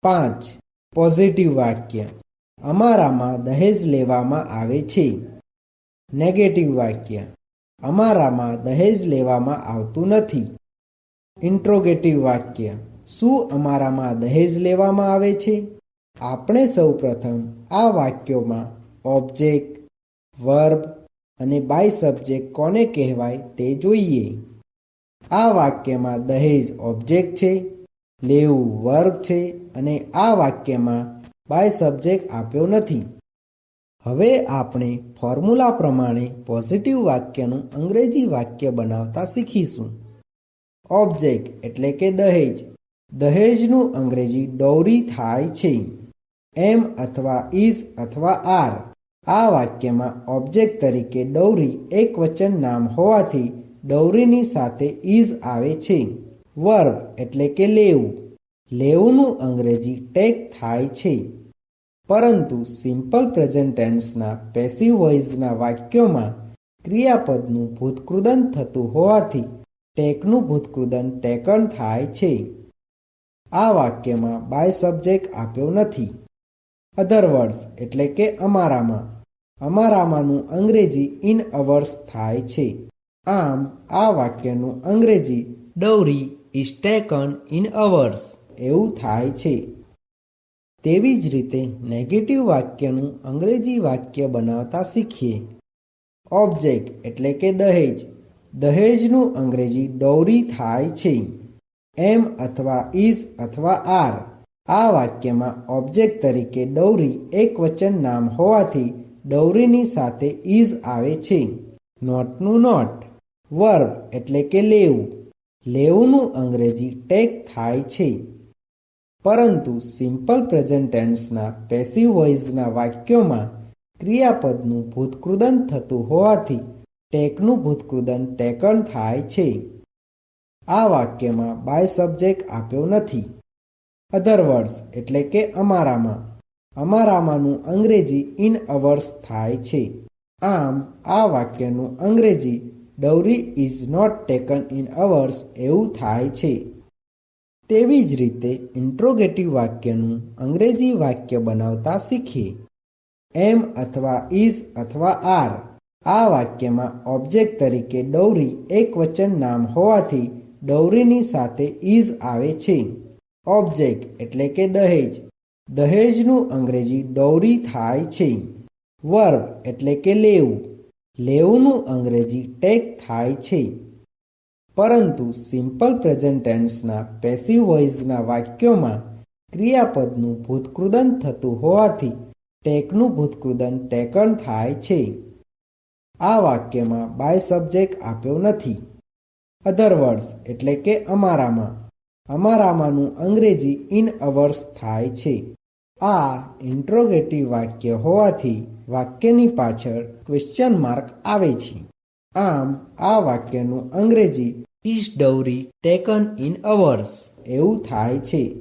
5. Positive વાક્ય. અમારામાં દહેજ લેવામાં આવે છે. નેગેટિવ વાક્ય. અમારામાં દહેજ લેવામાં આવતું નથી. ઇન્ટ્રોગેટિવ વાક્ય. શું અમારામાં દહેજ લેવામાં આવે છે? આપણે સૌ પ્રથમ આ વાક્યોમાં ઓબ્જેક્ટ, વર્બ અને બાય સબ્જેક્ટ કોને કહેવાય તે જોઈએ. આ વાક્યમાં દહેજ ઓબ્જેક્ટ છે, લેવું વર્બ છે અને આ વાક્યમાં બાય સબ્જેક્ટ આપ્યો નથી. હવે આપણે ફોર્મ્યુલા પ્રમાણે પોઝિટિવ વાક્યનું અંગ્રેજી વાક્ય બનાવતા શીખીશું. ઓબ્જેક્ટ એટલે કે દહેજ. દહેજનું અંગ્રેજી ડોરી થાય છે. એમ અથવા ઇઝ અથવા આર. આ વાક્યમાં ઓબ્જેક્ટ તરીકે ડૌરી એકવચન નામ હોવાથી ડૌરીની સાથે ઇઝ આવે છે. વર્બ એટલે કે લેવું. લેવુંનું અંગ્રેજી ટેક થાય છે. પરંતુ સિમ્પલ પ્રેઝન્ટ ટેન્સના પેસિવ વોઇસના વાક્યોમાં ક્રિયાપદનું ભૂતકૃદન થતું હોવાથી ટેકનું ભૂતકૃદન ટેકન થાય છે. આ વાક્યમાં બાય સબ્જેક્ટ આપ્યો નથી. અધર વર્ડ્સ એટલે કે અમારામાં. અમારામાંનું અંગ્રેજી ઇન અવર્સ થાય છે. આમ આ વાક્યનું અંગ્રેજી dowry is taken in ours એવું થાય છે. તેવી જ રીતે નેગેટિવ વાક્યનું અંગ્રેજી વાક્ય બનાવતા શીખીએ. ઓબ્જેક્ટ એટલે કે દહેજ. દહેજનું અંગ્રેજી ડૌરી થાય છે. એમ અથવા ઇઝ અથવા આર. આ વાક્યમાં ઓબ્જેક્ટ તરીકે ડૌરી એકવચન નામ હોવાથી ડૌરીની સાથે ઇઝ આવે છે. નોટનું નોટ. વર્બ એટલે કે લેવું. લેવુંનું અંગ્રેજી ટેક થાય છે. પરંતુ સિમ્પલ પ્રેઝન્ટ ટેન્સના પેસિવ વોઇસના વાક્યોમાં ક્રિયાપદનું ભૂતકૃદન થતું હોવાથી ટેકનું ભૂતકૃદન ટેકન થાય છે. આ વાક્યમાં બાય સબ્જેક્ટ આપ્યો નથી. અધર વર્ડ્સ એટલે કે અમારામાં. અમારામાંનું અંગ્રેજી ઇન અવર્સ થાય છે. આમ આ વાક્યનું અંગ્રેજી dowry is not taken in ours એવું થાય છે. તેવી જ રીતે ઇન્ટ્રોગેટિવ વાક્યનું અંગ્રેજી વાક્ય બનાવતા શીખીએ. એમ અથવા ઇઝ અથવા આર. આ વાક્યમાં ઓબ્જેક્ટ તરીકે ડૌરી એકવચન નામ હોવાથી ડૌરીની સાથે ઇઝ આવે છે. ઓબ્જેક્ટ એટલે કે દહેજ. દહેજનું અંગ્રેજી ડૌરી થાય છે. વર્બ એટલે કે લેવું. લેવુંનું અંગ્રેજી ટેક થાય છે. પરંતુ સિમ્પલ પ્રેઝન્ટ ટેન્સના પેસિવ વોઇસના વાક્યોમાં ક્રિયાપદનું ભૂતકૃદન થતું હોવાથી ટેકનું ભૂતકૃદન ટેકન થાય છે. આ વાક્યમાં બાય સબ્જેક્ટ આપ્યો નથી. અધર વર્ડ્સ એટલે કે અમારામાં. અમારામાંનું અંગ્રેજી ઇન અવર્સ થાય છે. આ ઇન્ટ્રોગેટિવ વાક્ય હોવાથી વાક્યની પાછળ ક્વેશ્ચન માર્ક આવે છે. આમ આ વાક્યનું અંગ્રેજી ઇઝ ડૌરી ટેકન ઇન અવર્સ એવું થાય છે.